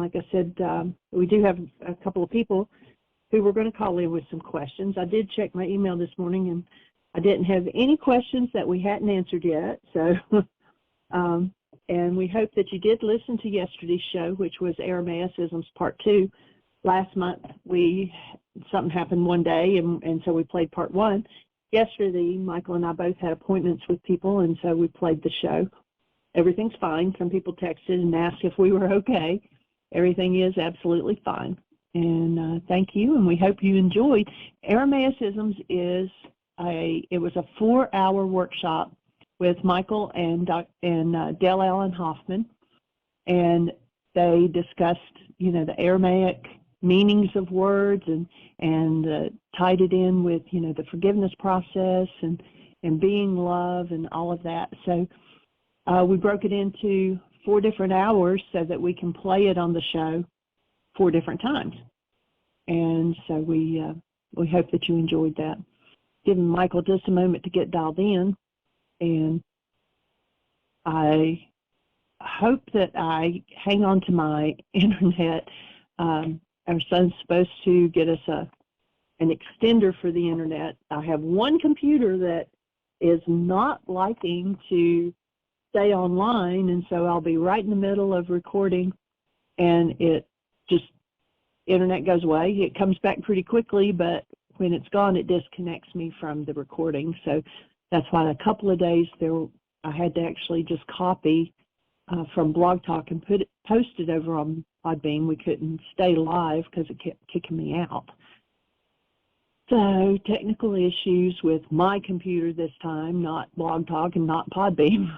like I said, we do have a couple of people who were going to call in with some questions. I did check my email this morning, and I didn't have any questions that we hadn't answered yet. So, and we hope that you did listen to yesterday's show, which was Aramaicisms Part 2. Last month, something happened one day, and so we played Part 1. Yesterday, Michael and I both had appointments with people, and so we played the show. Everything's fine. Some people texted and asked if we were okay. Everything is absolutely fine. And thank you, and we hope you enjoyed. Aramaicisms it was a 4-hour workshop with Michael and Dale Allen Hoffman, and they discussed, the Aramaic meanings of words and tied it in with, the forgiveness process and being love and all of that. So we broke it into 4 different hours so that we can play it on the show 4 different times. And so we hope that you enjoyed that. Giving Michael just a moment to get dialed in, and I hope that I hang on to my internet. Our son's supposed to get us an extender for the internet. I have one computer that is not liking to stay online, and so I'll be right in the middle of recording, and internet goes away. It comes back pretty quickly, but when it's gone, it disconnects me from the recording. So that's why a couple of days I had to actually just copy from Blog Talk and post it over on Podbean. We couldn't stay live because it kept kicking me out. So technical issues with my computer this time, not Blog Talk and not Podbean.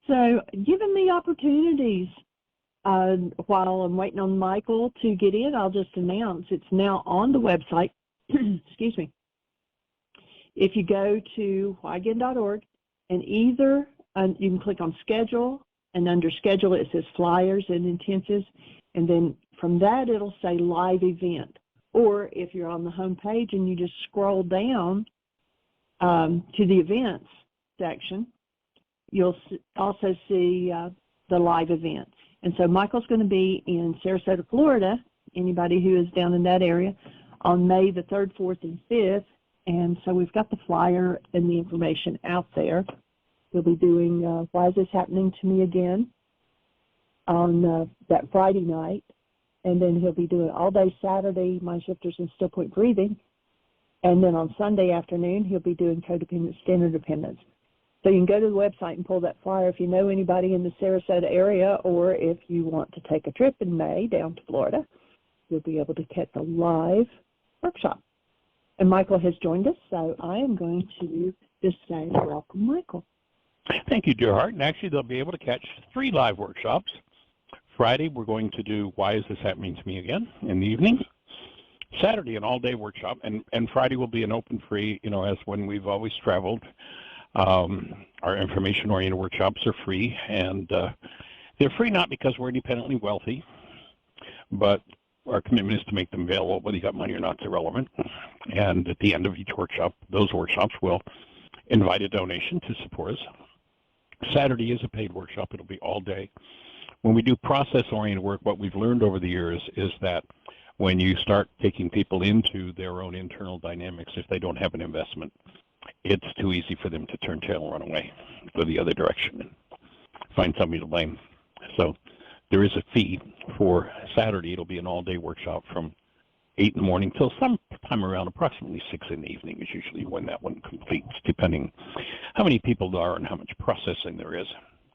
So given the opportunities, while I'm waiting on Michael to get in, I'll just announce it's now on the website. Excuse me. If you go to whyagain.org, and either you can click on Schedule, and under Schedule it says Flyers and Intensives, and then from that it'll say Live Event. Or if you're on the home page and you just scroll down to the Events section, you'll also see the live event. And so Michael's going to be in Sarasota, Florida, anybody who is down in that area, on May the 3rd, 4th, and 5th. And so we've got the flyer and the information out there. He'll be doing Why Is This Happening to Me Again on that Friday night. And then he'll be doing all day Saturday, Mind Shifters and Still Point Breathing. And then on Sunday afternoon, he'll be doing Codependence to Interdependence. So you can go to the website and pull that flyer if you know anybody in the Sarasota area, or if you want to take a trip in May down to Florida, you'll be able to catch a live workshop. And Michael has joined us, so I am going to just say welcome, Michael. Thank you, dear Heart. And actually, they'll be able to catch 3 live workshops. Friday, we're going to do Why Is This Happening to Me Again in the evening. Saturday, an all-day workshop, and Friday will be an open free, as when we've always traveled. Our information-oriented workshops are free, and they're free not because we're independently wealthy, but our commitment is to make them available. Whether you got money or not is irrelevant. And at the end of each workshop, those workshops will invite a donation to support us. Saturday is a paid workshop. It'll be all day. When we do process-oriented work, what we've learned over the years is that when you start taking people into their own internal dynamics, if they don't have an investment, it's too easy for them to turn tail and run away, go the other direction, and find somebody to blame. So there is a fee for Saturday. It'll be an all-day workshop from 8 in the morning till sometime around approximately 6 in the evening is usually when that one completes, depending how many people there are and how much processing there is.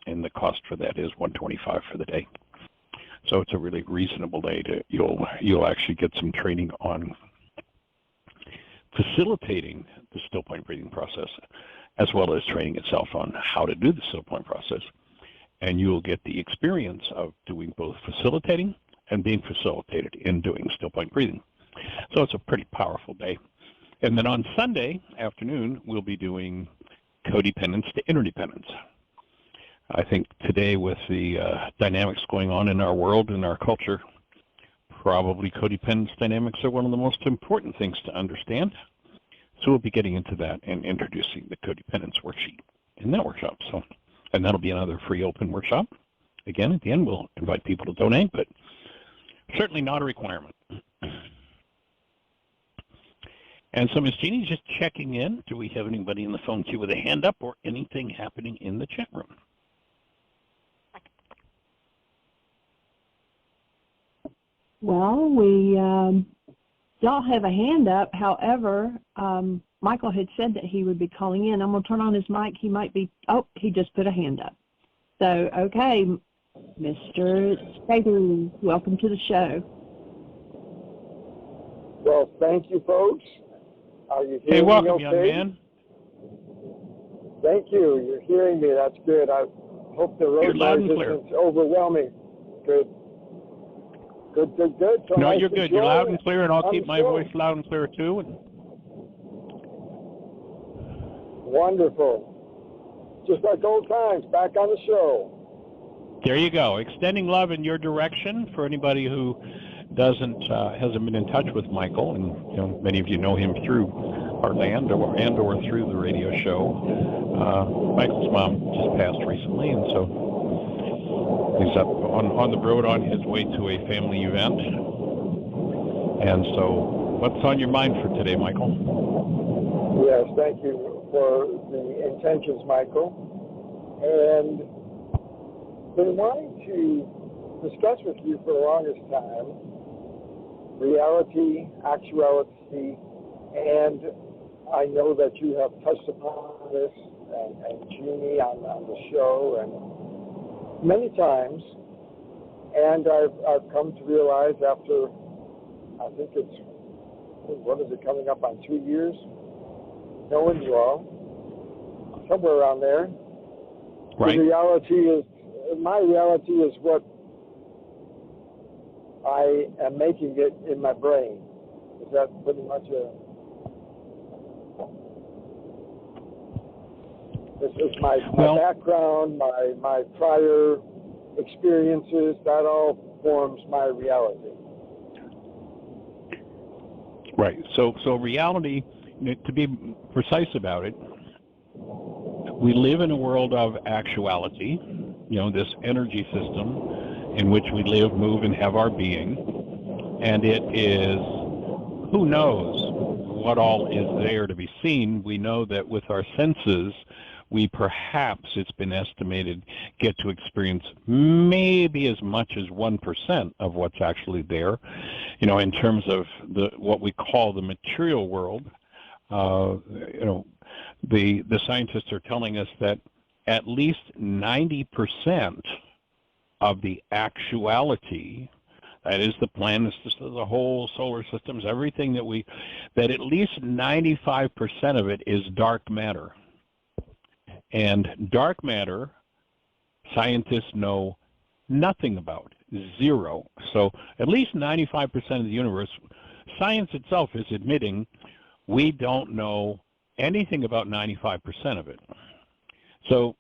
And the cost for that is $125 for the day. So it's a really reasonable day. You'll actually get some training on facilitating the still point breathing process, as well as training itself on how to do the still point process. And you'll get the experience of doing both facilitating and being facilitated in doing still point breathing. So it's a pretty powerful day. And then on Sunday afternoon, we'll be doing Codependence to Interdependence. I think today, with the dynamics going on in our world and our culture, probably codependence dynamics are one of the most important things to understand. So we'll be getting into that and introducing the codependence worksheet in that workshop. And that'll be another free open workshop. again, at the end, we'll invite people to donate, but certainly not a requirement. And so Ms. Jeannie's just checking in. Do we have anybody in the phone queue with a hand up or anything happening in the chat room? Well, we don't have a hand up. However, Michael had said that he would be calling in. I'm going to turn on his mic. He might be, oh, he just put a hand up. So, okay, Mr. Stater, welcome to the show. Well, thank you, folks. Are you hearing Hey, welcome, me okay? young man. Thank you. You're hearing me. That's good. I hope the road noise isn't overwhelming. Good. Good. So no, nice you're good. You're loud and clear, and I'll keep my voice loud and clear, too. Wonderful. Just like old times, back on the show. There you go. Extending love in your direction for anybody who hasn't been in touch with Michael, and many of you know him through Heartland or through the radio show. Michael's mom just passed recently, and so he's up on the road on his way to a family event. And so, what's on your mind for today, Michael? Yes, thank you for the intentions, Michael. And been wanting to discuss with you for the longest time reality, actuality, and I know that you have touched upon this, and Jeannie on the show, and many times, and I've come to realize after, I think it's, what is it, coming up on 2 years, knowing you all, somewhere around there. Right. My reality is what I am making it in my brain. Is that pretty much this is my background, my prior experiences, that all forms my reality. Right. So reality, to be precise about it, we live in a world of actuality, this energy system in which we live, move, and have our being. And it is, who knows what all is there to be seen. We know that with our senses, we perhaps, it's been estimated, get to experience maybe as much as 1% of what's actually there, in terms of what we call the material world. The scientists are telling us that at least 90% of the actuality, that is the planets, the whole solar systems, everything that at least 95% of it is dark matter. And dark matter, scientists know nothing about, zero. So at least 95% of the universe, science itself is admitting we don't know anything about 95% of it. So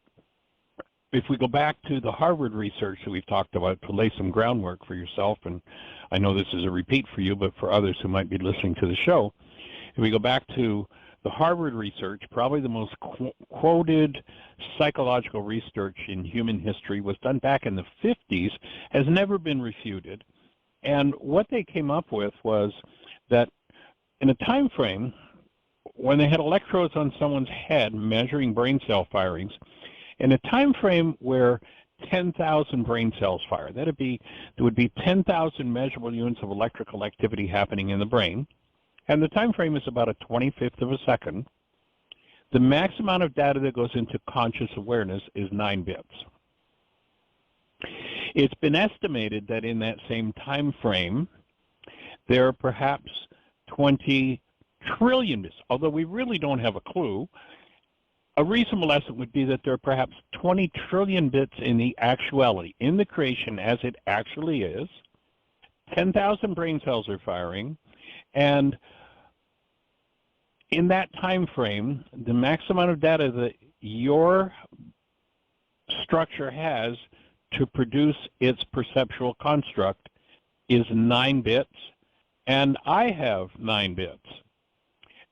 if we go back to the Harvard research that we've talked about to lay some groundwork for yourself, and I know this is a repeat for you, but for others who might be listening to the show, if we go back to the Harvard research, probably the most quoted psychological research in human history was done back in the 50s, has never been refuted. And what they came up with was that in a time frame when they had electrodes on someone's head measuring brain cell firings, in a time frame where 10,000 brain cells fire, there would be 10,000 measurable units of electrical activity happening in the brain, and the time frame is about a 25th of a second. The max amount of data that goes into conscious awareness is 9 bits. It's been estimated that in that same time frame, there are perhaps 20 trillion bits, although we really don't have a clue. A reasonable estimate would be that there are perhaps 20 trillion bits in the actuality, in the creation as it actually is. 10,000 brain cells are firing, and in that time frame, the max amount of data that your structure has to produce its perceptual construct is 9 bits, and I have 9 bits.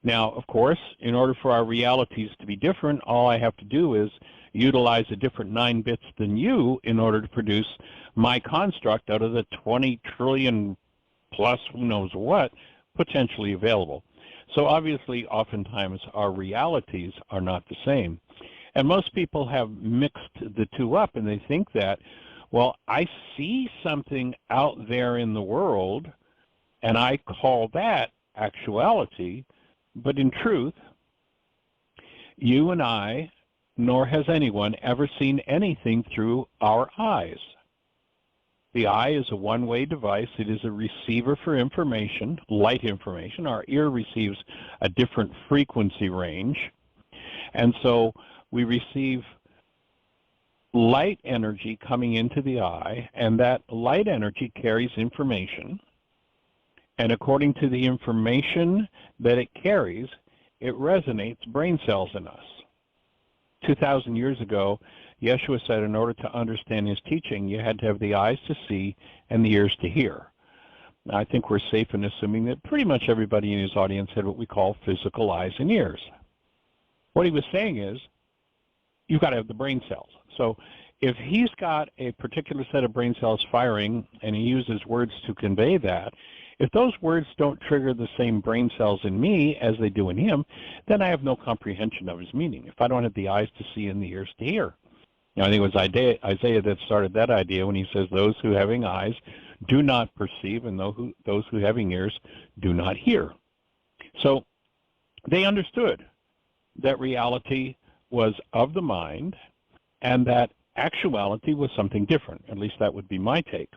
Now, of course, in order for our realities to be different, all I have to do is, utilize a different 9 bits than you in order to produce my construct out of the 20 trillion plus who knows what potentially available. So obviously, oftentimes, our realities are not the same. And most people have mixed the two up, and they think that, well, I see something out there in the world, and I call that actuality, but in truth, you and I, nor has anyone ever seen anything through our eyes. The eye is a one-way device. It is a receiver for information, light information. Our ear receives a different frequency range. And so we receive light energy coming into the eye, and that light energy carries information. And according to the information that it carries, it resonates brain cells in us. 2,000 years ago, Yeshua said in order to understand his teaching, you had to have the eyes to see and the ears to hear. Now, I think we're safe in assuming that pretty much everybody in his audience had what we call physical eyes and ears. What he was saying is, you've got to have the brain cells. So if he's got a particular set of brain cells firing and he uses words to convey that, if those words don't trigger the same brain cells in me as they do in him, then I have no comprehension of his meaning. If I don't have the eyes to see and the ears to hear. I think it was Isaiah that started that idea when he says, those who having eyes do not perceive, and those who having ears do not hear. So they understood that reality was of the mind and that actuality was something different. At least that would be my take.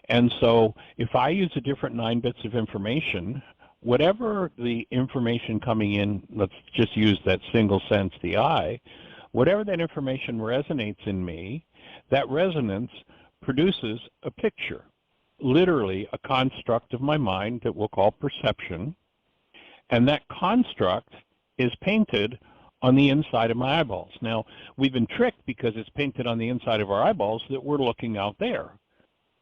And so if I use a different 9 bits of information, whatever the information coming in, let's just use that single sense, the eye, whatever that information resonates in me, that resonance produces a picture, literally a construct of my mind that we'll call perception, and that construct is painted on the inside of my eyeballs. Now, we've been tricked because it's painted on the inside of our eyeballs that we're looking out there.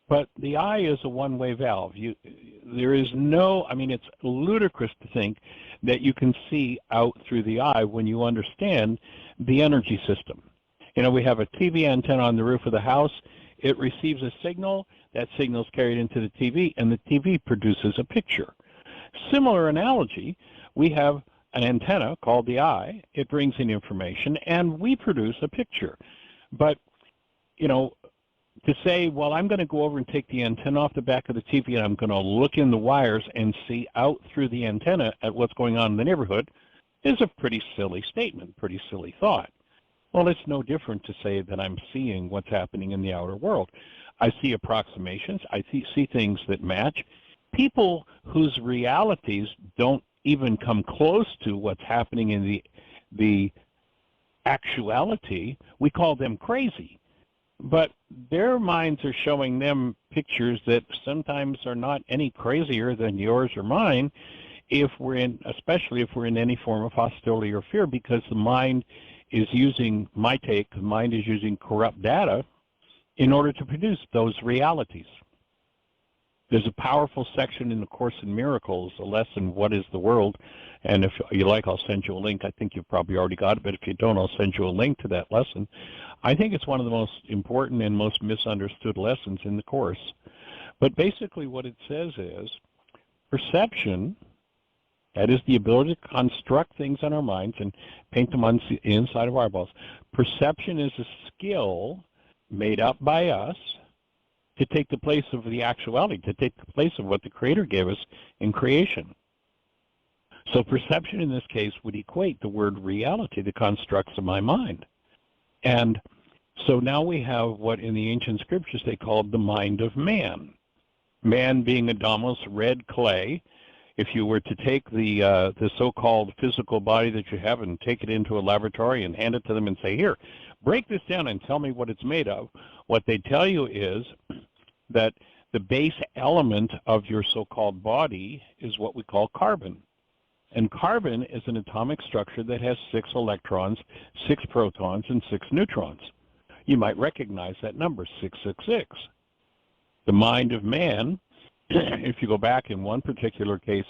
But the eye is a one-way valve. There is no, it's ludicrous to think that you can see out through the eye when you understand the energy system. We have a TV antenna on the roof of the house. It receives a signal. That signal is carried into the TV, and the TV produces a picture. Similar analogy, we have an antenna called the eye. It brings in information, and we produce a picture. But, to say, well, I'm going to go over and take the antenna off the back of the TV and I'm going to look in the wires and see out through the antenna at what's going on in the neighborhood is a pretty silly statement, pretty silly thought. Well, it's no different to say that I'm seeing what's happening in the outer world. I see approximations. I see things that match. People whose realities don't even come close to what's happening in the actuality, we call them crazy. But their minds are showing them pictures that sometimes are not any crazier than yours or mine, especially if we're in any form of hostility or fear, because the mind is using, the mind is using corrupt data in order to produce those realities. There's a powerful section in the Course in Miracles, a lesson, What is the World? And if you like, I'll send you a link. I think you've probably already got it, but if you don't, I'll send you a link to that lesson. I think it's one of the most important and most misunderstood lessons in the Course. But basically what it says is, perception, that is the ability to construct things in our minds and paint them on the inside of our eyeballs. Perception is a skill made up by us to take the place of the actuality, to take the place of what the Creator gave us in creation. So perception in this case would equate the word reality, the constructs of my mind. And so now we have what in the ancient scriptures they called the mind of man. Man being Adamos, red clay. If you were to take the so-called physical body that you have and take it into a laboratory and hand it to them and say, here, break this down and tell me what it's made of, what they tell you is that the base element of your so-called body is what we call carbon. And carbon is an atomic structure that has 6 electrons, 6 protons, and 6 neutrons. You might recognize that number, 666. The mind of man, if you go back in one particular case,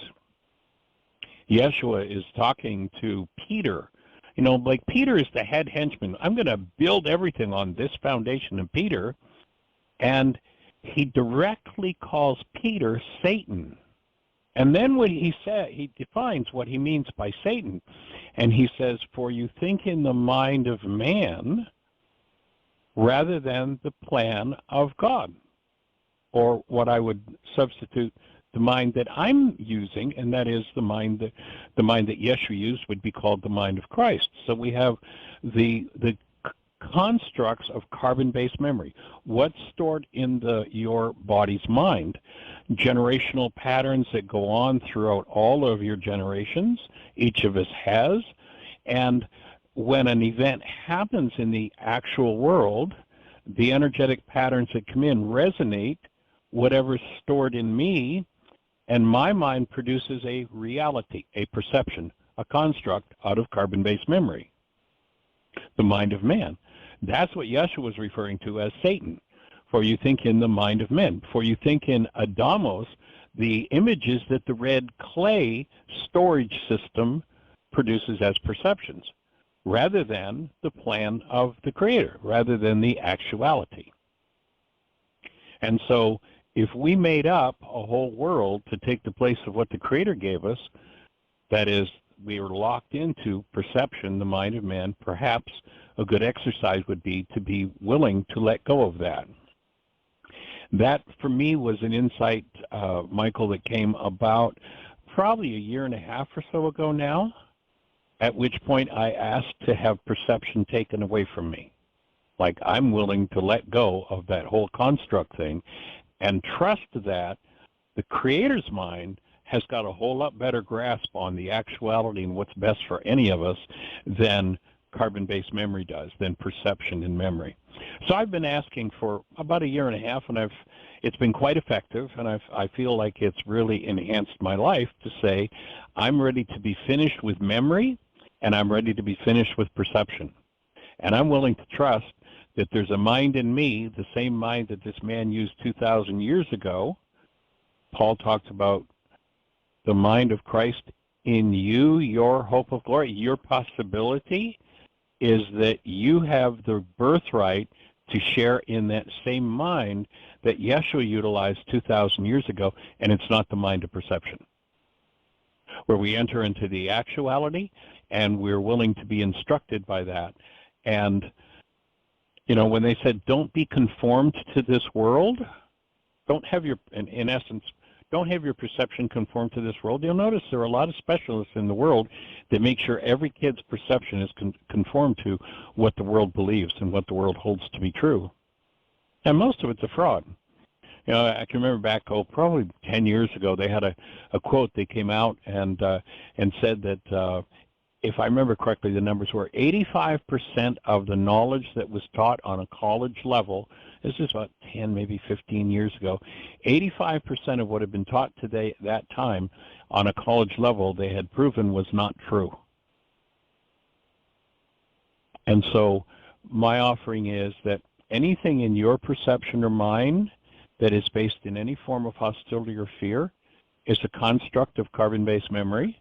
Yeshua is talking to Peter, You know, like Peter is the head henchman. I'm going to build everything on this foundation of Peter. And he directly calls Peter Satan. And then when he defines what he means by Satan. And he says, for you think in the mind of man rather than the plan of God. Or what I would substitute the mind that I'm using, and that is the mind that Yeshua used would be called the mind of Christ. So we have the constructs of carbon-based memory. What's stored in your body's mind? Generational patterns that go on throughout all of your generations. Each of us has. And when an event happens in the actual world, the energetic patterns that come in resonate whatever's stored in me, and my mind produces a reality, a perception, a construct out of carbon-based memory, the mind of man. That's what Yeshua was referring to as Satan. For you think in the mind of men. For you think in Adamos, the images that the red clay storage system produces as perceptions, rather than the plan of the Creator, rather than the actuality. And so if we made up a whole world to take the place of what the Creator gave us, that is, we are locked into perception, the mind of man, perhaps a good exercise would be to be willing to let go of that. That, for me, was an insight, Michael, that came about probably a year and a half or so ago now, at which point I asked to have perception taken away from me. Like, I'm willing to let go of that whole construct thing and trust that the Creator's mind has got a whole lot better grasp on the actuality and what's best for any of us than carbon-based memory does, than perception and memory. So I've been asking for about a year and a half, and it's been quite effective, and I feel like it's really enhanced my life to say, I'm ready to be finished with memory, and I'm ready to be finished with perception. And I'm willing to trust that there's a mind in me, the same mind that this man used 2,000 years ago. Paul talks about the mind of Christ in you, your hope of glory. Your possibility is that you have the birthright to share in that same mind that Yeshua utilized 2,000 years ago, and it's not the mind of perception, where we enter into the actuality, and we're willing to be instructed by that. And you know, when they said, don't be conformed to this world, don't have your, in essence, don't have your perception conform to this world, you'll notice there are a lot of specialists in the world that make sure every kid's perception is conformed to what the world believes and what the world holds to be true. And most of it's a fraud. You know, I can remember back, probably 10 years ago, they had a quote. They came out and said that, if I remember correctly, the numbers were 85% of the knowledge that was taught on a college level, this is about 10, maybe 15 years ago, 85% of what had been taught today at that time on a college level, they had proven was not true. And so my offering is that anything in your perception or mind that is based in any form of hostility or fear is a construct of carbon-based memory.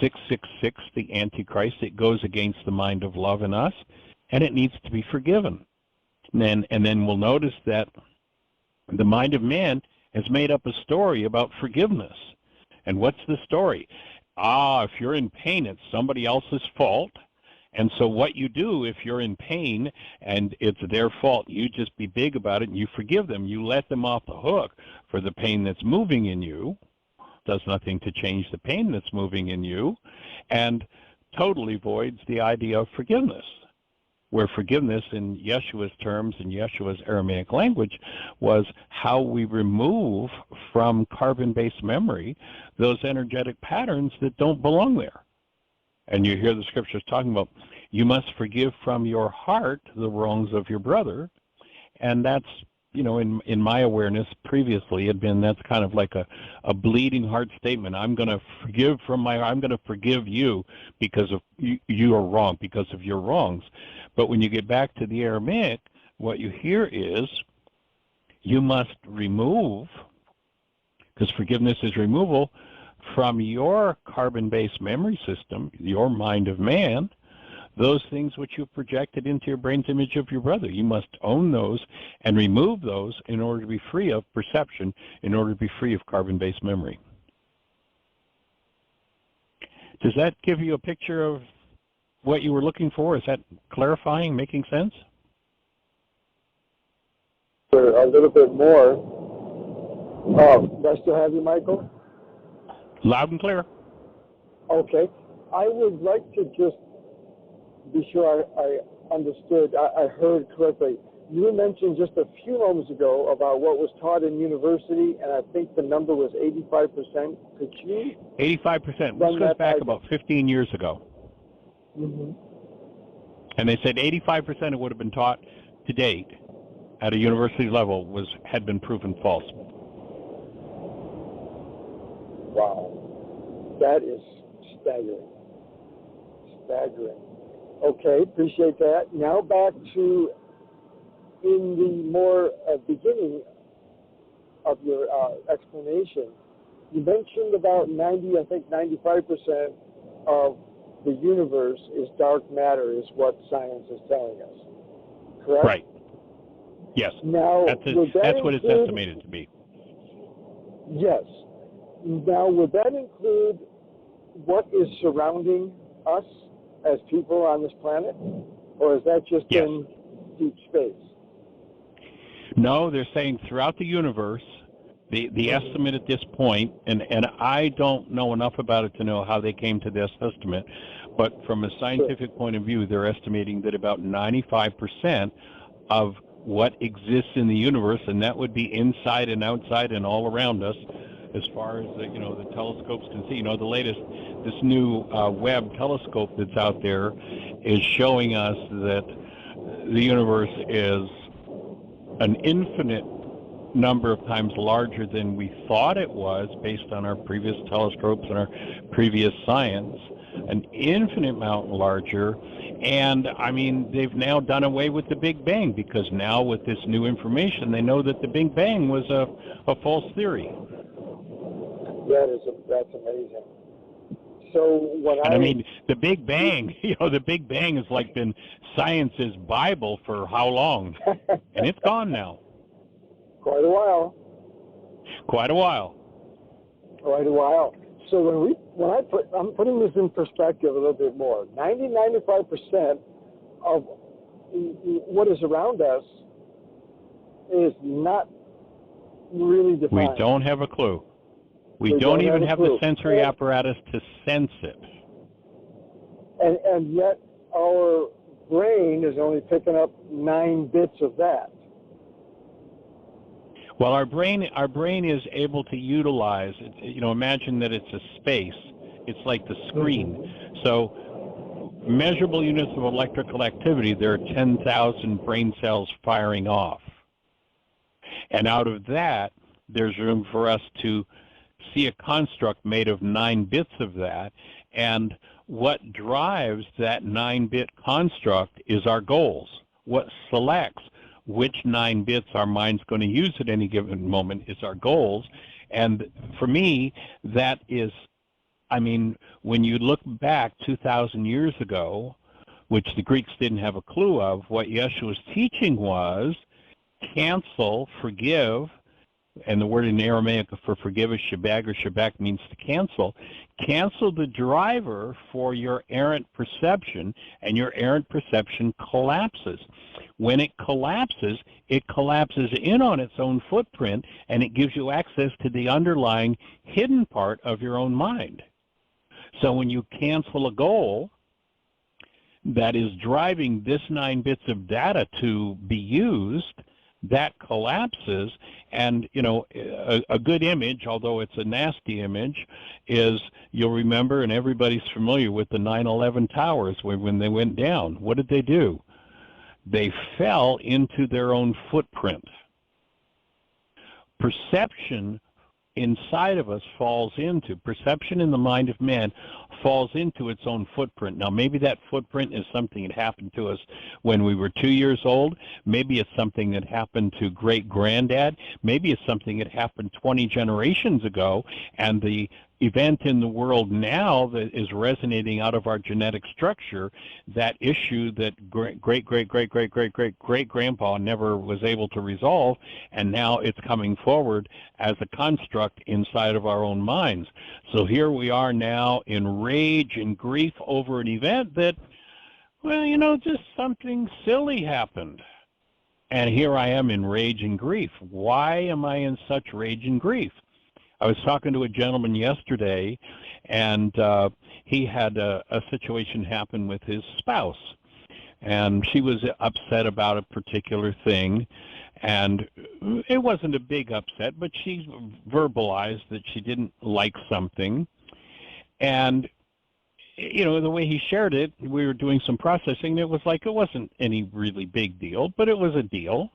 666, the Antichrist, it goes against the mind of love in us, and it needs to be forgiven. And then we'll notice that the mind of man has made up a story about forgiveness. And what's the story? If you're in pain, it's somebody else's fault. And so what you do if you're in pain and it's their fault, you just be big about it and you forgive them. You let them off the hook for the pain that's moving in you. Does nothing to change the pain that's moving in you, and totally voids the idea of forgiveness, where forgiveness in Yeshua's terms, in Yeshua's Aramaic language, was how we remove from carbon-based memory those energetic patterns that don't belong there. And you hear the scriptures talking about, you must forgive from your heart the wrongs of your brother, and that's, you know, in my awareness previously had been, that's kind of like a bleeding heart statement. I'm going to forgive I'm going to forgive you because of you are wrong, because of your wrongs. But when you get back to the Aramaic, what you hear is you must remove, because forgiveness is removal, from your carbon-based memory system, your mind of man, those things which you've projected into your brain's image of your brother. You must own those and remove those in order to be free of perception, in order to be free of carbon-based memory. Does that give you a picture of what you were looking for? Is that clarifying, making sense? A little bit more. Do I still have you, Michael? Loud and clear. Okay. I would like to just be sure I understood, I heard correctly. You mentioned just a few moments ago about what was taught in university, and I think the number was 85%. Could you? 85%. This goes back about 15 years ago. Mm-hmm. And they said 85% of what had been taught to date at a university level had been proven false. Wow. That is staggering. Staggering. Okay, appreciate that. Now back to in the more beginning of your explanation, you mentioned about 95% of the universe is dark matter, is what science is telling us. Correct? Right. Yes. Now, that's what it's estimated to be. Yes. Now, would that include what is surrounding us as people on this planet? Or is that just in deep space? No, they're saying throughout the universe, the estimate at this point, and I don't know enough about it to know how they came to this estimate, but from a scientific point of view, they're estimating that about 95% of what exists in the universe, and that would be inside and outside and all around us, as far as the telescopes can see. The latest, this new Webb telescope that's out there is showing us that the universe is an infinite number of times larger than we thought it was based on our previous telescopes and our previous science, an infinite amount larger. And I mean, they've now done away with the Big Bang, because now with this new information, they know that the Big Bang was a false theory. That's amazing. So I mean, the Big Bang, the Big Bang has like been science's Bible for how long? And it's gone now. Quite a while. Quite a while. Quite a while. So I'm putting this in perspective a little bit more. 95% of what is around us is not really defined. We don't have a clue. We don't even have the sensory apparatus to sense it. And yet our brain is only picking up 9 bits of that. Well, our brain is able to utilize, imagine that it's a space. It's like the screen. So measurable units of electrical activity, there are 10,000 brain cells firing off. And out of that, there's room for us to see a construct made of 9 bits of that. And what drives that 9-bit construct is our goals. What selects which 9 bits our mind's going to use at any given moment is our goals. And for me, that is, when you look back 2,000 years ago, which the Greeks didn't have a clue of, what Yeshua's teaching was cancel, forgive, and the word in Aramaic for forgive is shabag, or shabak means to cancel. Cancel the driver for your errant perception, and your errant perception collapses. When it collapses in on its own footprint, and it gives you access to the underlying hidden part of your own mind. So when you cancel a goal that is driving this 9 bits of data to be used, that collapses. And a good image, although it's a nasty image, is, you'll remember, and everybody's familiar with the 9/11 towers, when they went down. What did they do? They fell into their own footprint. Perception inside of us perception in the mind of man falls into its own footprint. Now, maybe that footprint is something that happened to us when we were 2 years old. Maybe it's something that happened to great-granddad. Maybe it's something that happened 20 generations ago, and the event in the world now that is resonating out of our genetic structure, that issue that great-great-great-great-great-great-great-grandpa never was able to resolve, and now it's coming forward as a construct inside of our own minds. So here we are now in rage and grief over an event that, well, you know, just something silly happened. And here I am in rage and grief. Why am I in such rage and grief? I was talking to a gentleman yesterday, and he had a situation happen with his spouse. And she was upset about a particular thing, and it wasn't a big upset, but she verbalized that she didn't like something. And, you know, the way he shared it, we were doing some processing, it was like it wasn't any really big deal, but it was a deal.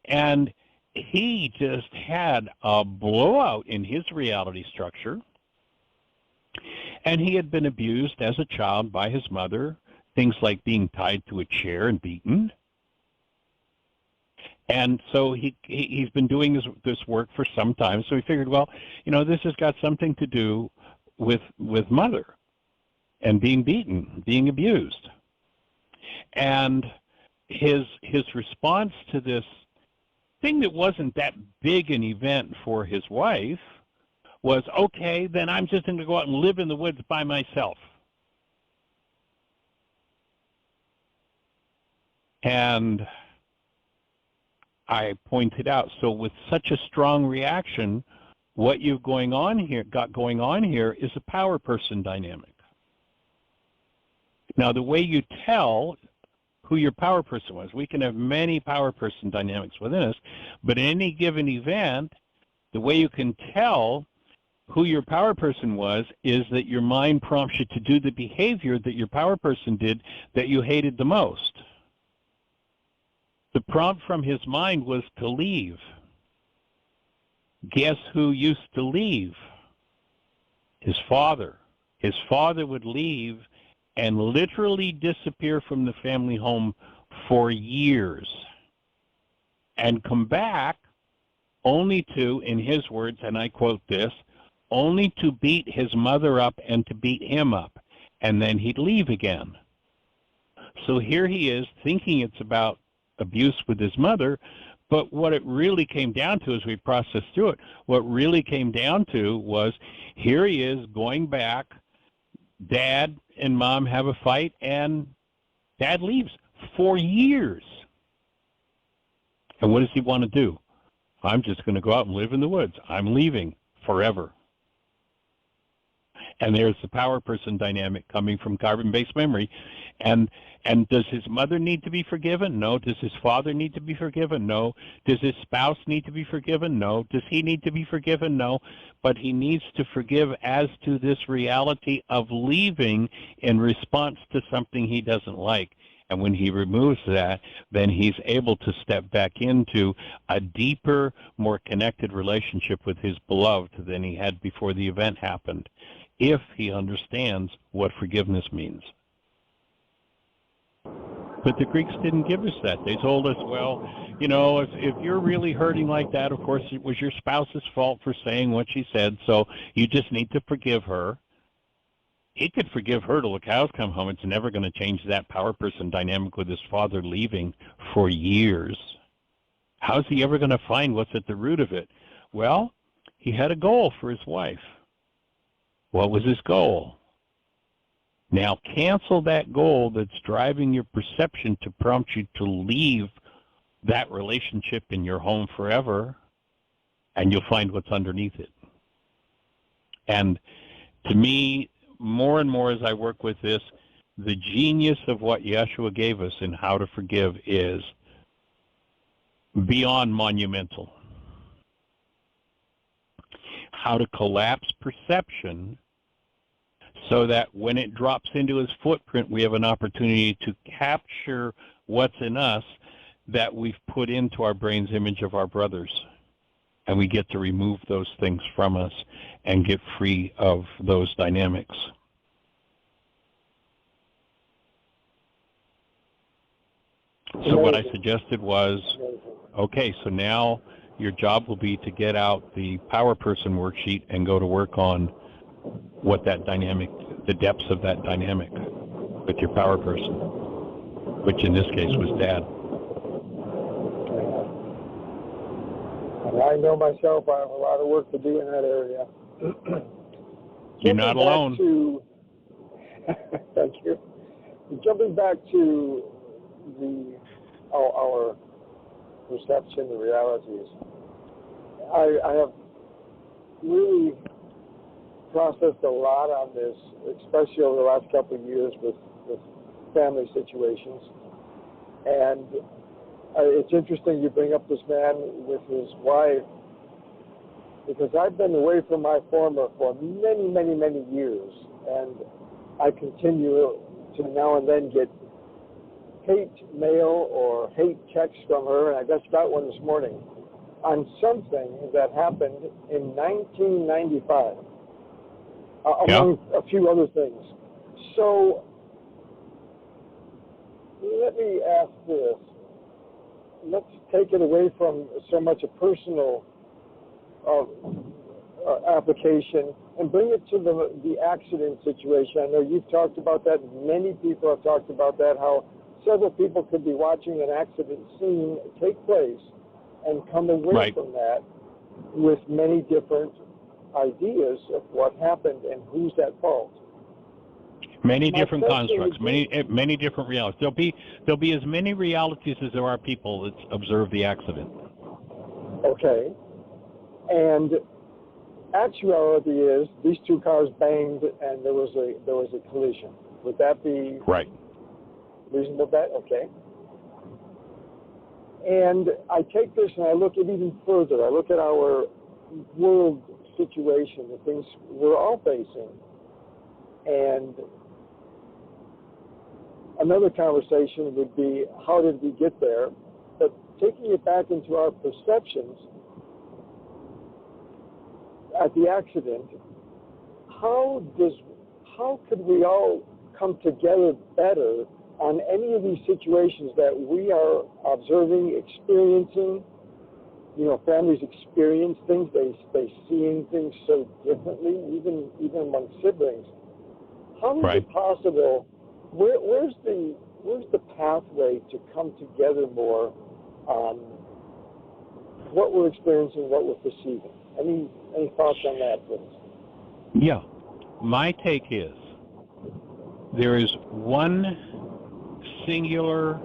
And he just had a blowout in his reality structure, and he had been abused as a child by his mother, things like being tied to a chair and beaten. And so he's been doing this work for some time, so he figured, well, you know, this has got something to do with mother and being beaten, being abused. And his response to this thing that wasn't that big an event for his wife was, okay, then I'm just going to go out and live in the woods by myself. And I pointed out, so with such a strong reaction, what you've got going on here is a power person dynamic. Now, the way you tell who your power person was. We can have many power person dynamics within us, but in any given event, the way you can tell who your power person was is that your mind prompts you to do the behavior that your power person did that you hated the most. The prompt from his mind was to leave. Guess who used to leave? His father. His father would leave and literally disappear from the family home for years and come back only to, in his words, and I quote this, only to beat his mother up and to beat him up, and then he'd leave again. So here he is thinking it's about abuse with his mother, but what it really came down to as we processed through it, what really came down to was here he is going back, Dad and Mom have a fight, and Dad leaves for years. And what does he want to do? I'm just going to go out and live in the woods. I'm leaving forever. And there's the power person dynamic coming from carbon-based memory. And does his mother need to be forgiven? No. Does his father need to be forgiven? No. Does his spouse need to be forgiven? No. Does he need to be forgiven? No. But he needs to forgive as to this reality of leaving in response to something he doesn't like. And when he removes that, then he's able to step back into a deeper, more connected relationship with his beloved than he had before the event happened, if he understands what forgiveness means. But the Greeks didn't give us that. They told us, well, you know, if you're really hurting like that, of course it was your spouse's fault for saying what she said, so you just need to forgive her. He could forgive her till the cows come home. It's never going to change that power person dynamic with his father leaving for years. How's he ever going to find what's at the root of it? Well, he had a goal for his wife. What was his goal? Now cancel that goal that's driving your perception to prompt you to leave that relationship in your home forever, and you'll find what's underneath it. And to me, more and more as I work with this, the genius of what Yeshua gave us in how to forgive is beyond monumental. How to collapse perception so that when it drops into his footprint, we have an opportunity to capture what's in us that we've put into our brain's image of our brothers. And we get to remove those things from us and get free of those dynamics. So what I suggested was, okay, so now your job will be to get out the power person worksheet and go to work on what that dynamic, the depths of that dynamic with your power person, which in this case was Dad. And I know myself, I have a lot of work to do in that area. You're not alone. Thank you. Jumping back to our perception, the realities, I have really processed a lot on this, especially over the last couple of years with family situations. And it's interesting you bring up this man with his wife, because I've been away from my former for many, many, many years, and I continue to now and then get hate mail or hate texts from her, and I just got one this morning on something that happened in 1995, among a few other things. So let me ask this. Let's take it away from so much a personal application and bring it to the accident situation. I know you've talked about that. Many people have talked about that, how several people could be watching an accident scene take place and come away from that with many different ideas of what happened and who's at fault. Many different constructs, many different realities. There'll be as many realities as there are people that observe the accident. Okay. And actuality is these two cars banged and there was a collision. Would that be reasonable bet? Okay. And I take this and I look at even further. I look at our world situation, the things we're all facing. And another conversation would be, how did we get there? But taking it back into our perceptions at the accident, how could we all come together better on any of these situations that we are observing, experiencing? You know, families experience things, they seeing things so differently, even among siblings. How is it possible? Where's the pathway to come together more on what we're experiencing, what we're perceiving? Any thoughts on that, please? Yeah. My take is there is one singular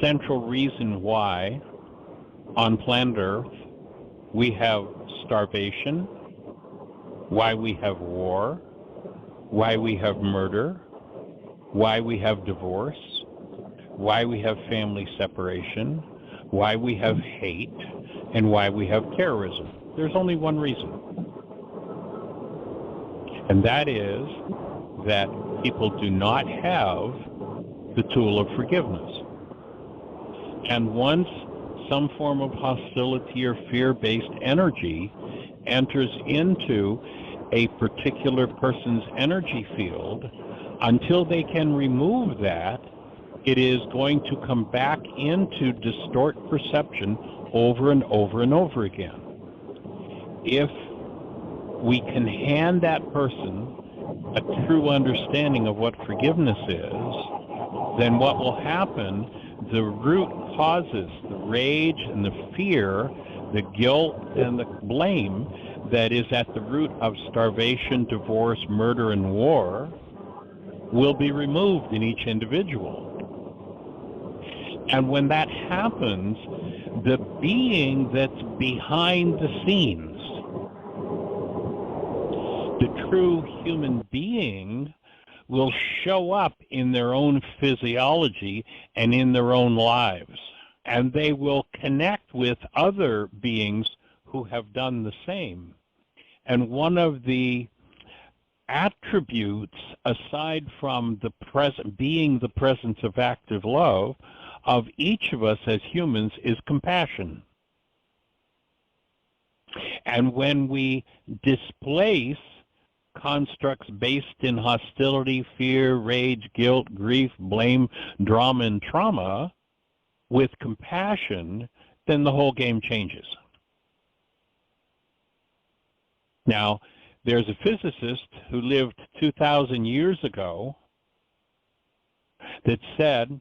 central reason why on planet Earth we have starvation, why we have war, why we have murder, why we have divorce, why we have family separation, why we have hate, and why we have terrorism. There's only one reason. And that is that people do not have the tool of forgiveness. And once some form of hostility or fear-based energy enters into a particular person's energy field, until they can remove that, it is going to come back into distort perception over and over and over again. If we can hand that person a true understanding of what forgiveness is, then what will happen, the root causes, the rage and the fear, the guilt and the blame that is at the root of starvation, divorce, murder, and war will be removed in each individual. And when that happens, the being that's behind the scenes, the true human being, will show up in their own physiology and in their own lives. And they will connect with other beings who have done the same. And one of the attributes, aside from the being the presence of active love, of each of us as humans is compassion. And when we displace constructs based in hostility, fear, rage, guilt, grief, blame, drama, and trauma with compassion, then the whole game changes. Now, there's a physicist who lived 2,000 years ago that said,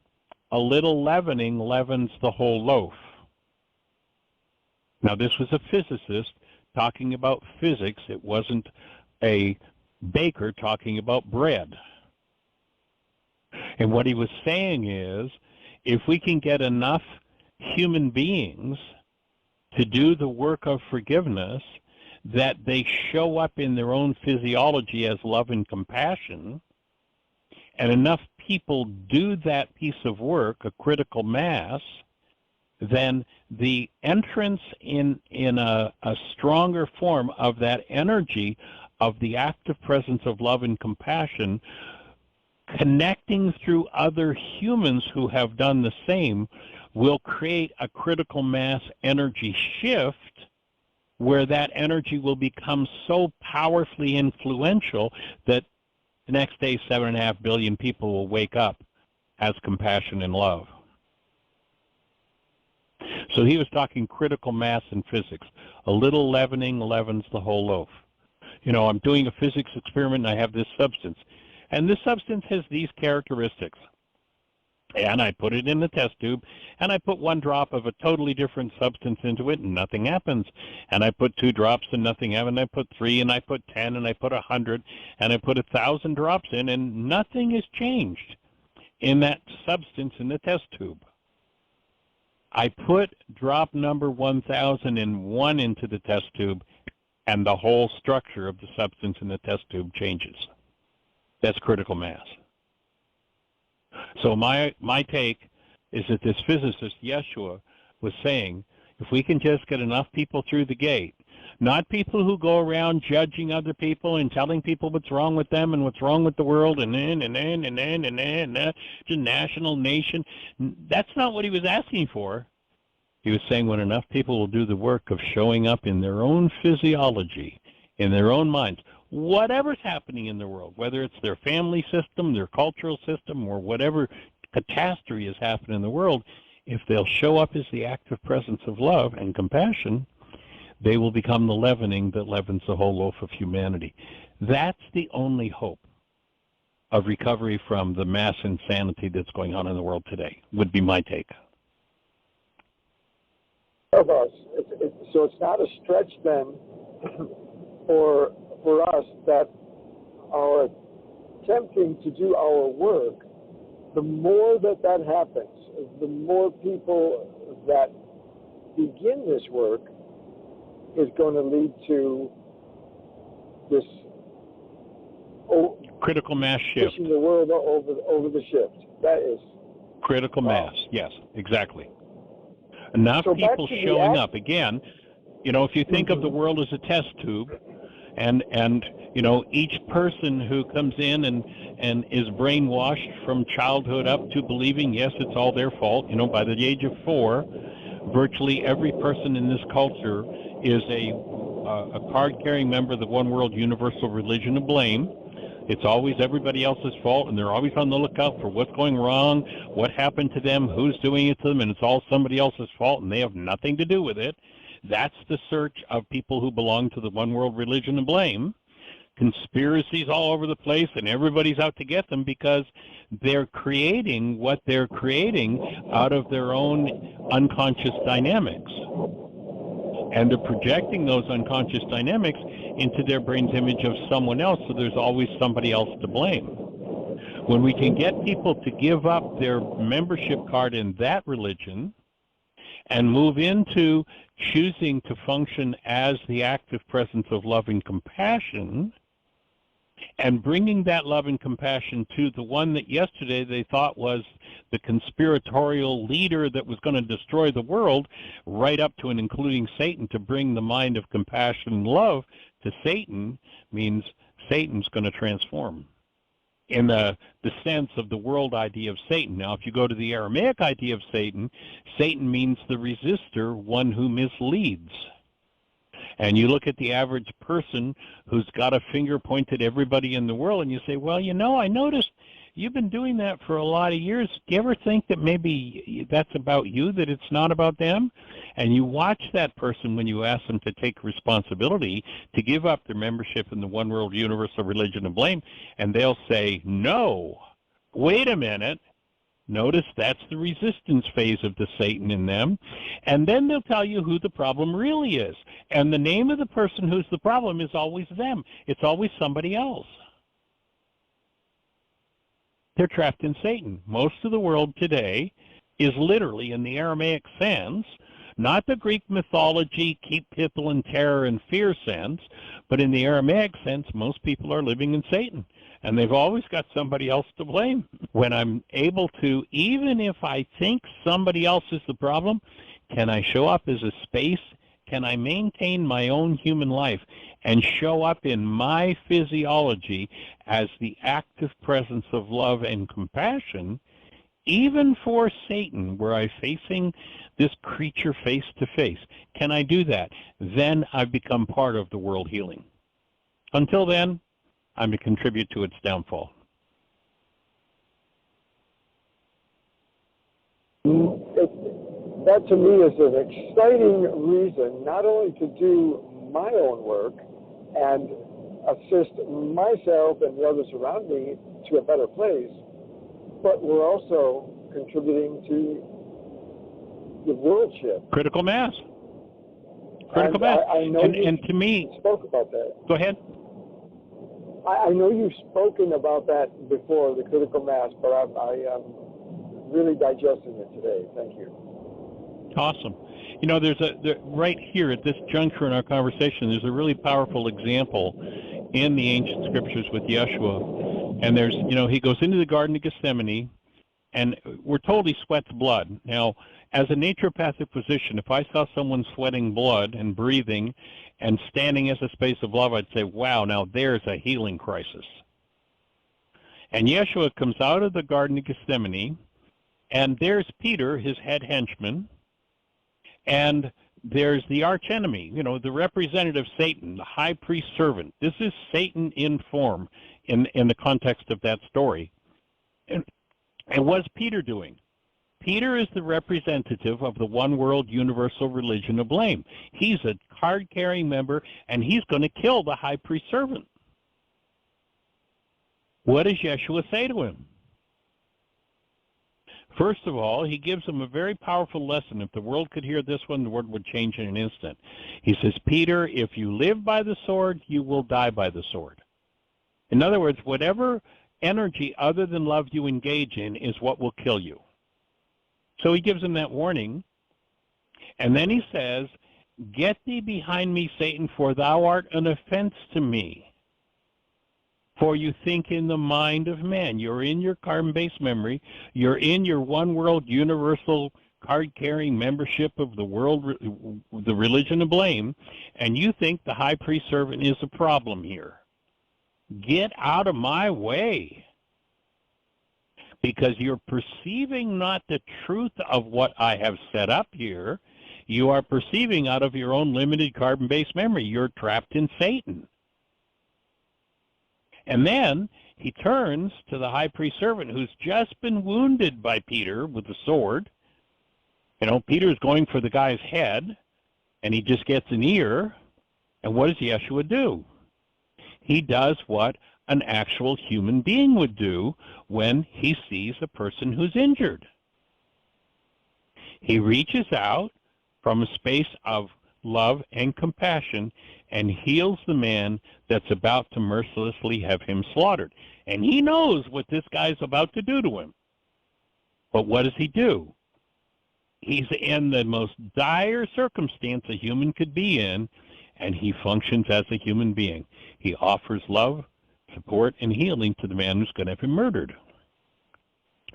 a little leavening leavens the whole loaf. Now, this was a physicist talking about physics. It wasn't a baker talking about bread. And what he was saying is, if we can get enough human beings to do the work of forgiveness, that they show up in their own physiology as love and compassion, and enough people do that piece of work, a critical mass, then the entrance in a stronger form of that energy of the active presence of love and compassion, connecting through other humans who have done the same, will create a critical mass energy shift where that energy will become so powerfully influential that the next day 7.5 billion people will wake up as compassion and love. So he was talking critical mass in physics. A little leavening leavens the whole loaf. You know, I'm doing a physics experiment and I have this substance. And this substance has these characteristics. And I put it in the test tube, and I put 1 drop of a totally different substance into it, and nothing happens. And I put 2 drops, and nothing happens. And I put 3, and I put 10, and I put 100, and I put 1,000 drops in, and nothing has changed in that substance in the test tube. I put drop number 1,001 into the test tube, and the whole structure of the substance in the test tube changes. That's critical mass. So my take is that this physicist, Yeshua, was saying, if we can just get enough people through the gate, not people who go around judging other people and telling people what's wrong with them and what's wrong with the world and to national nation. That's not what he was asking for. He was saying when enough people will do the work of showing up in their own physiology, in their own minds, whatever's happening in the world, whether it's their family system, their cultural system, or whatever catastrophe has happened in the world, if they'll show up as the active presence of love and compassion, they will become the leavening that leavens the whole loaf of humanity. That's the only hope of recovery from the mass insanity that's going on in the world today, would be my take. Of us. So it's not a stretch then for us that are attempting to do our work. The more that happens, the more people that begin this work is going to lead to this critical mass shift. Pushing the world over the shift. That is critical mass. Yes, exactly. Enough so people showing up. Again, you know, if you think of the world as a test tube, and you know, each person who comes in and is brainwashed from childhood up to believing, yes, it's all their fault. You know, by the age of 4, virtually every person in this culture is a card-carrying member of the one world universal religion of blame. It's always everybody else's fault, and they're always on the lookout for what's going wrong, what happened to them, who's doing it to them, and it's all somebody else's fault, and they have nothing to do with it. That's the search of people who belong to the one world religion of blame. Conspiracies all over the place, and everybody's out to get them because they're creating what they're creating out of their own unconscious dynamics. And they're projecting those unconscious dynamics into their brain's image of someone else, so there's always somebody else to blame. When we can get people to give up their membership card in that religion and move into choosing to function as the active presence of love and compassion, and bringing that love and compassion to the one that yesterday they thought was the conspiratorial leader that was going to destroy the world, right up to and including Satan, to bring the mind of compassion and love to Satan, means Satan's going to transform in the sense of the world idea of Satan. Now, if you go to the Aramaic idea of Satan, Satan means the resistor, one who misleads. And you look at the average person who's got a finger pointed at everybody in the world, and you say, well, you know, I noticed you've been doing that for a lot of years. Do you ever think that maybe that's about you, that it's not about them? And you watch that person when you ask them to take responsibility to give up their membership in the one world universal religion of blame, and they'll say, no, wait a minute. Notice that's the resistance phase of the Satan in them. And then they'll tell you who the problem really is. And the name of the person who's the problem is always them. It's always somebody else. They're trapped in Satan. Most of the world today is literally, in the Aramaic sense, not the Greek mythology, keep people in terror and fear sense, but in the Aramaic sense, most people are living in Satan. And they've always got somebody else to blame. When I'm able to, even if I think somebody else is the problem, can I show up as a space? Can I maintain my own human life and show up in my physiology as the active presence of love and compassion, even for Satan, where I'm facing this creature face to face? Can I do that? Then I've become part of the world healing. Until then, I'm to contribute to its downfall. That to me is an exciting reason not only to do my own work and assist myself and the others around me to a better place, but we're also contributing to the world shift. Critical mass. Critical mass. I know and to me, spoke about that. Go ahead. I know you've spoken about that before, the critical mass, but I am really digesting it today. Thank you. Awesome. You know, right here at this juncture in our conversation, there's a really powerful example in the ancient scriptures with Yeshua. And there's, he goes into the Garden of Gethsemane, and we're told he sweats blood. Now, as a naturopathic physician, if I saw someone sweating blood and breathing and standing as a space of love, I'd say, wow, now there's a healing crisis. And Yeshua comes out of the Garden of Gethsemane, and there's Peter, his head henchman, and there's the archenemy, the representative Satan, the high priest servant. This is Satan in form in the context of that story. And what's Peter doing? Peter is the representative of the one world universal religion of blame. He's a card-carrying member, and he's going to kill the high priest servant. What does Yeshua say to him? First of all, he gives him a very powerful lesson. If the world could hear this one, the world would change in an instant. He says, Peter, if you live by the sword, you will die by the sword. In other words, whatever energy other than love you engage in is what will kill you. So he gives him that warning, and then he says, get thee behind me, Satan, for thou art an offense to me. For you think in the mind of man. You're in your carbon-based memory. You're in your one world universal card-carrying membership of the world, the religion of blame, and you think the high priest servant is a problem here. Get out of my way. Because you're perceiving not the truth of what I have set up here. You are perceiving out of your own limited carbon-based memory. You're trapped in Satan. And then he turns to the high priest servant who's just been wounded by Peter with the sword. Peter's going for the guy's head, and he just gets an ear. And what does Yeshua do? He does what an actual human being would do when he sees a person who's injured. He reaches out from a space of love and compassion and heals the man that's about to mercilessly have him slaughtered. And he knows what this guy's about to do to him. But what does he do? He's in the most dire circumstance a human could be in, and he functions as a human being. He offers love, support, and healing to the man who's going to have him murdered.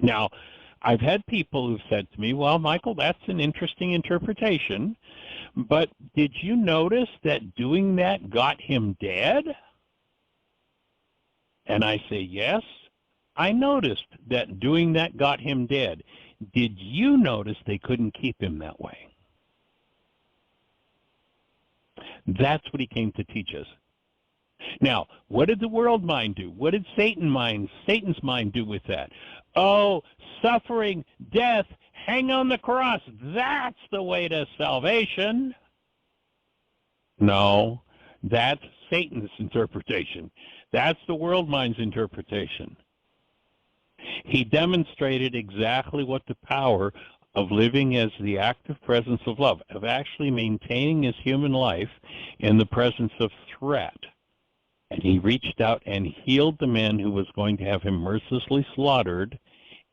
Now, I've had people who've said to me, well, Michael, that's an interesting interpretation, but did you notice that doing that got him dead? And I say, yes, I noticed that doing that got him dead. Did you notice they couldn't keep him that way? That's what he came to teach us. Now, what did the world mind do? What did Satan's mind do with that? Oh, suffering, death, hang on the cross. That's the way to salvation. No, that's Satan's interpretation. That's the world mind's interpretation. He demonstrated exactly what the power of living as the active presence of love, of actually maintaining his human life in the presence of threat. And he reached out and healed the man who was going to have him mercilessly slaughtered,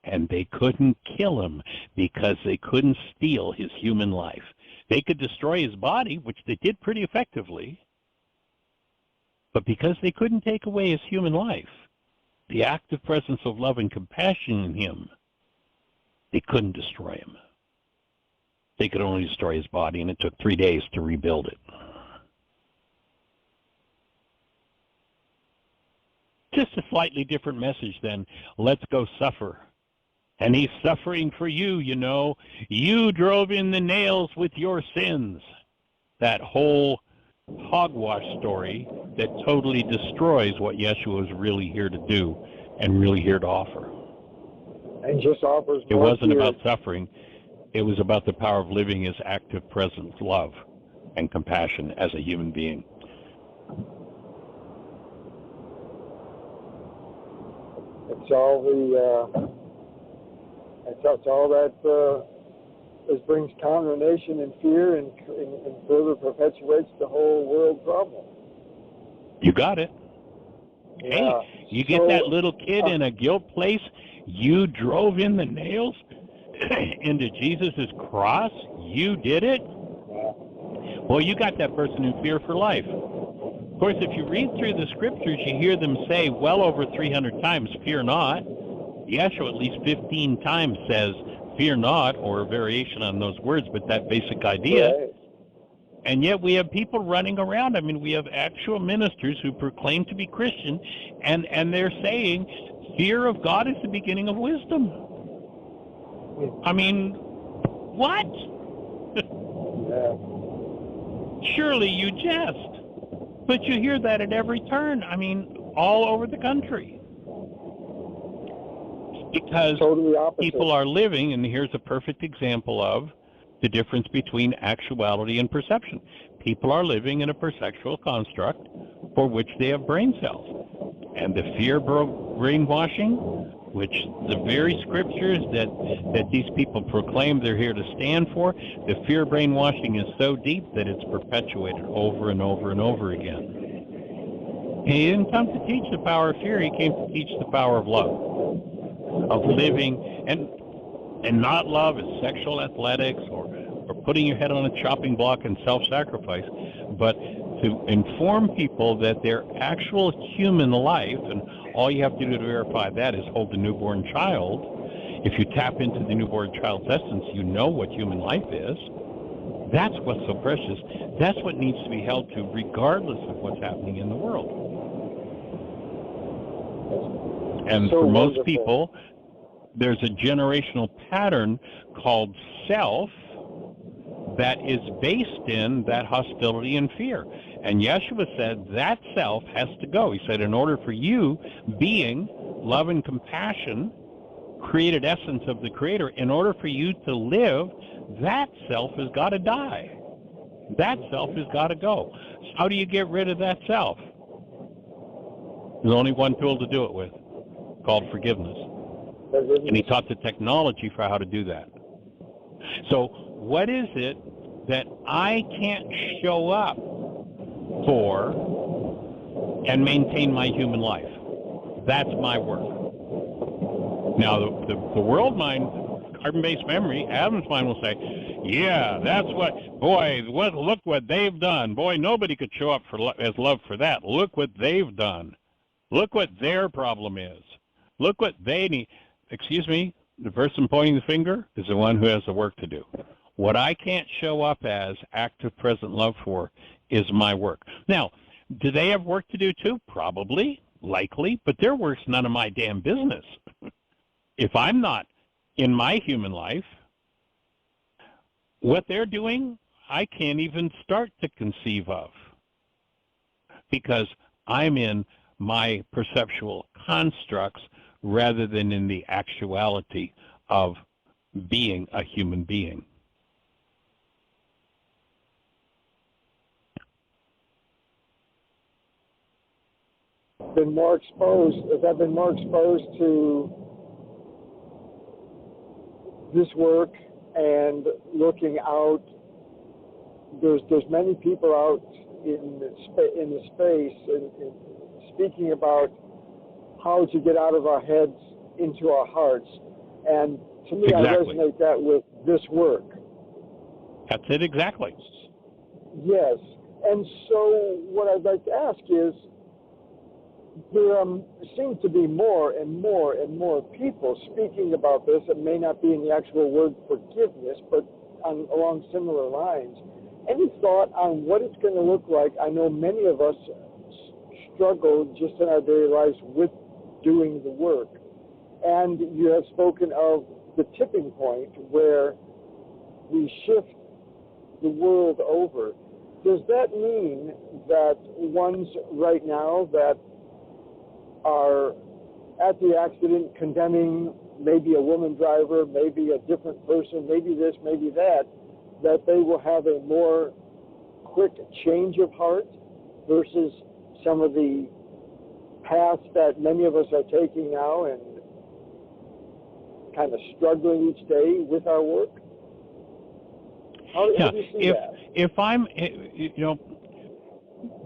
and they couldn't kill him because they couldn't steal his human life. They could destroy his body, which they did pretty effectively, but because they couldn't take away his human life, the active presence of love and compassion in him, they couldn't destroy him. They could only destroy his body, and it took 3 days to rebuild it. Just a slightly different message than, let's go suffer. And he's suffering for you, you know. You drove in the nails with your sins. That whole hogwash story that totally destroys what Yeshua is really here to do and really here to offer. And just offers it wasn't about suffering. It was about the power of living as active presence, love, and compassion as a human being. It's all it's all that this brings condemnation and fear and further perpetuates the whole world problem. You got it. Yeah. Hey, you get that little kid in a guilt place, you drove in the nails into Jesus' cross, you did it? Well, you got that person in fear for life. Of course, if you read through the scriptures, you hear them say well over 300 times, fear not. Yeshua at least 15 times says, fear not, or a variation on those words, but that basic idea. Right. And yet we have people running around. I mean, we have actual ministers who proclaim to be Christian, and they're saying, fear of God is the beginning of wisdom. I mean, what? Yeah. Surely you jest. But you hear that at every turn. I mean, all over the country. Because totally people are living, and here's a perfect example of the difference between actuality and perception. People are living in a perceptual construct for which they have brain cells. And the fear brainwashing, which the very scriptures that these people proclaim they're here to stand for, the fear brainwashing is so deep that it's perpetuated over and over and over again. He didn't come to teach the power of fear, he came to teach the power of love, of living, and not love as sexual athletics or putting your head on a chopping block and self-sacrifice, but to inform people that their actual human life, and all you have to do to verify that is hold the newborn child. If you tap into the newborn child's essence, you know what human life is. That's what's so precious. That's what needs to be held to regardless of what's happening in the world. And so for most wonderful. people, there's a generational pattern called self that is based in that hostility and fear. And Yeshua said that self has to go. He said, in order for you, being love and compassion, created essence of the Creator, in order for you to live, that self has got to die. That self has got to go. So how do you get rid of that self? There's only one tool to do it with, called forgiveness. And he taught the technology for how to do that. So what is it that I can't show up for and maintain my human life? That's my work. Now, the world mind, carbon-based memory, Adam's mind will say, yeah, that's what, boy, look what they've done. Boy, nobody could show up as love for that. Look what they've done. Look what their problem is. Look what they need. Excuse me, the person pointing the finger is the one who has the work to do. What I can't show up as active present love for is my work. Now, do they have work to do too? Probably, likely, but their work's none of my damn business. If I'm not in my human life, what they're doing, I can't even start to conceive of. Because I'm in my perceptual constructs rather than in the actuality of being a human being. As I've been more exposed to this work and looking out, there's many people out in the space and speaking about how to get out of our heads into our hearts. And to me, exactly. I resonate that with this work. That's it, exactly. Yes. And so what I'd like to ask is, there seems to be more and more and more people speaking about this. It may not be in the actual word forgiveness, but along similar lines. Any thought on what it's going to look like? I know many of us struggle just in our daily lives with doing the work. And you have spoken of the tipping point where we shift the world over. Does that mean that ones right now that are at the accident condemning maybe a woman driver, maybe a different person, maybe this, maybe that they will have a more quick change of heart versus some of the paths that many of us are taking now and kind of struggling each day with our work? How do you see that? If I'm,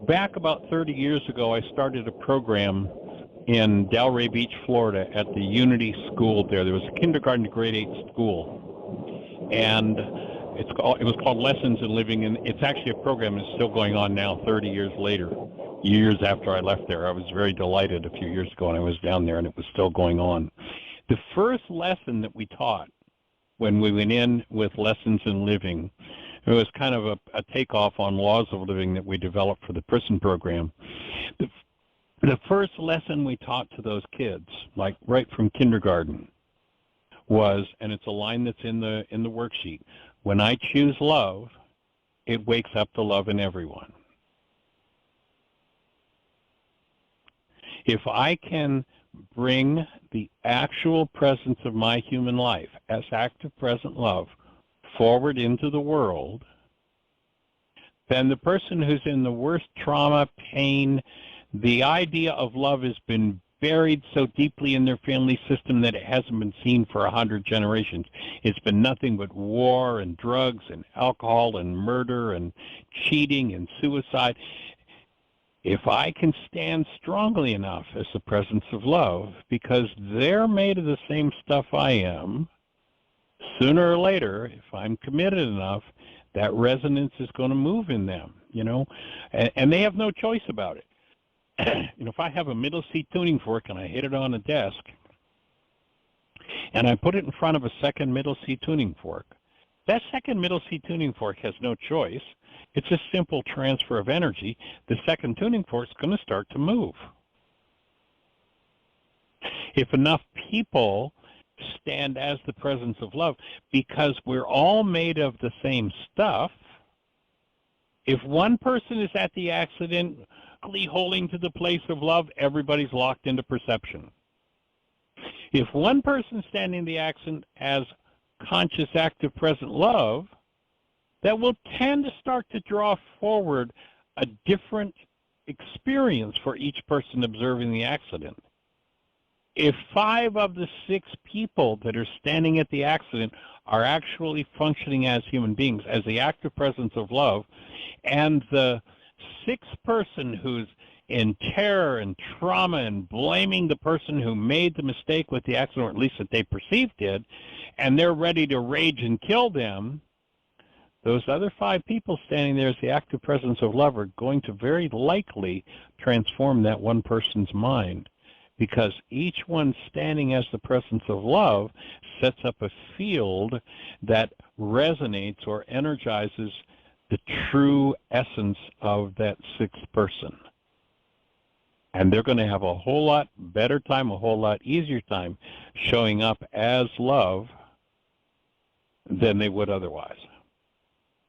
back about 30 years ago, I started a program in Delray Beach, Florida, at the Unity School there. There was a kindergarten to grade 8 school, and it was called Lessons in Living, and it's actually a program that's still going on now 30 years later, years after I left there. I was very delighted a few years ago when I was down there, and it was still going on. The first lesson that we taught when we went in with Lessons in Living, it was kind of a takeoff on Laws of Living that we developed for the prison program. The first lesson we taught to those kids, like right from kindergarten, was, and it's a line that's in the worksheet, when I choose love, it wakes up the love in everyone. If I can bring the actual presence of my human life as active present love forward into the world, then the person who's in the worst trauma, pain, the idea of love has been buried so deeply in their family system that it hasn't been seen for 100 generations. It's been nothing but war and drugs and alcohol and murder and cheating and suicide. If I can stand strongly enough as the presence of love, because they're made of the same stuff I am, sooner or later, if I'm committed enough, that resonance is going to move in them, and they have no choice about it. If I have a middle C tuning fork and I hit it on a desk, and I put it in front of a second middle C tuning fork, that second middle C tuning fork has no choice. It's a simple transfer of energy. The second tuning fork is going to start to move. If enough people stand as the presence of love, because we're all made of the same stuff, if one person is at the accident holding to the place of love, everybody's locked into perception. If one person standing the accident as conscious, active, present love, that will tend to start to draw forward a different experience for each person observing the accident. If 5 of the 6 people that are standing at the accident are actually functioning as human beings, as the active presence of love, and the 6th person who's in terror and trauma and blaming the person who made the mistake with the accident, or at least that they perceived did, and they're ready to rage and kill them, those other 5 people standing there as the active presence of love are going to very likely transform that one person's mind, because each one standing as the presence of love sets up a field that resonates or energizes the true essence of that 6th person. And they're going to have a whole lot better time, a whole lot easier time showing up as love than they would otherwise.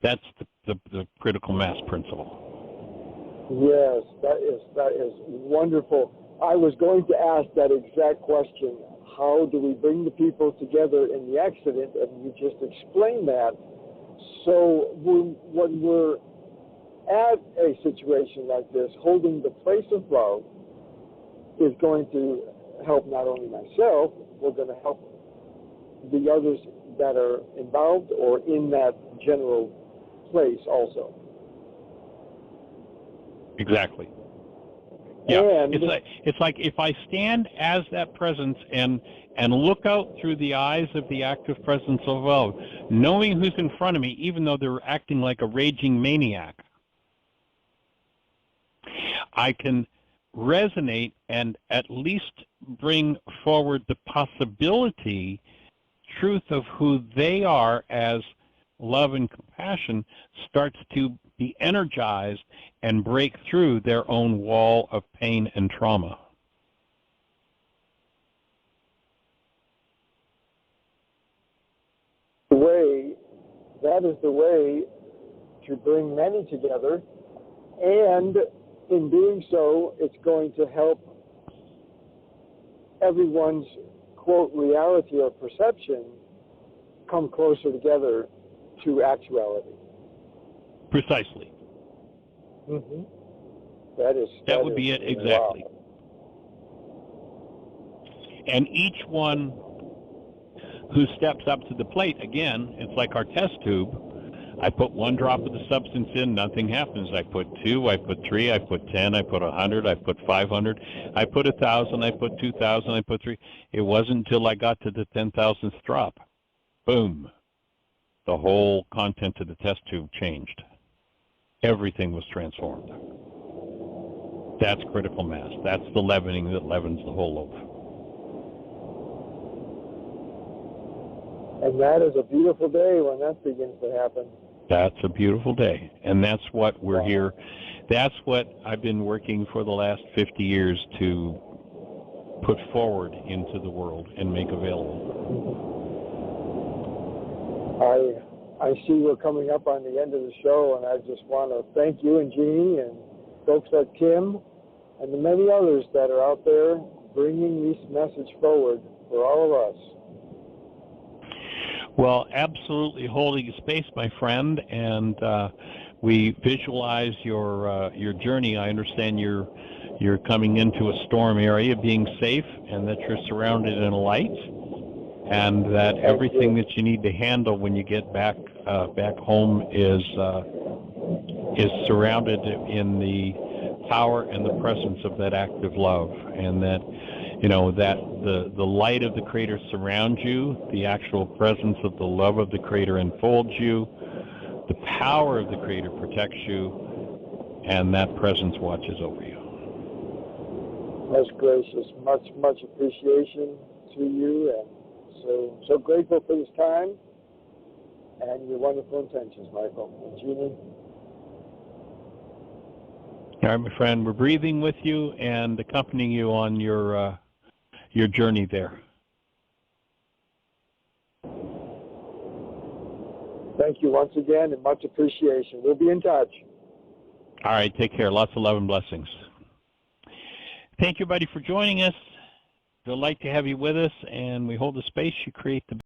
That's the critical mass principle. Yes, that is wonderful. I was going to ask that exact question. How do we bring the people together in the accident? And you just explained that. So when we're at a situation like this, holding the place of love is going to help not only myself, we're going to help the others that are involved or in that general place also. Exactly. Yeah, And it's like if I stand as that presence and look out through the eyes of the active presence of love, knowing who's in front of me, even though they're acting like a raging maniac, I can resonate and at least bring forward the possibility, truth of who they are as love and compassion starts to be energized and break through their own wall of pain and trauma. That is the way to bring many together, and in doing so, it's going to help everyone's, quote, reality or perception come closer together to actuality. Precisely. Mm-hmm. That would be it, exactly. Wow. And each one who steps up to the plate, again, it's like our test tube. I put 1 drop of the substance in, nothing happens. I put 2, I put 3, I put 10, I put 100, I put 500, I put 1,000, I put 2,000, I put 3. It wasn't until I got to the 10,000th drop. Boom. The whole content of the test tube changed. Everything was transformed. That's critical mass. That's the leavening that leavens the whole loaf. And that is a beautiful day when that begins to happen. That's a beautiful day. And that's what we're here. That's what I've been working for the last 50 years to put forward into the world and make available. I see we're coming up on the end of the show, and I just want to thank you and Jeannie and folks like Kim and the many others that are out there bringing this message forward for all of us. Well, absolutely holding space, my friend, and we visualize your journey. I understand you're coming into a storm area, being safe, and that you're surrounded in light, and that everything that you need to handle when you get back home is surrounded in the power and the presence of that active love, and that that the light of the Creator surrounds you, the actual presence of the love of the Creator enfolds you, the power of the Creator protects you, and that presence watches over you. Most gracious, much appreciation to you, and so grateful for this time and your wonderful intentions, Michael. And Jeannie? All right, my friend, we're breathing with you and accompanying you on your journey there. Thank you once again, and much appreciation. We'll be in touch. All right, take care. Lots of love and blessings. Thank you, everybody, for joining us. Delight to have you with us, and we hold the space. You create the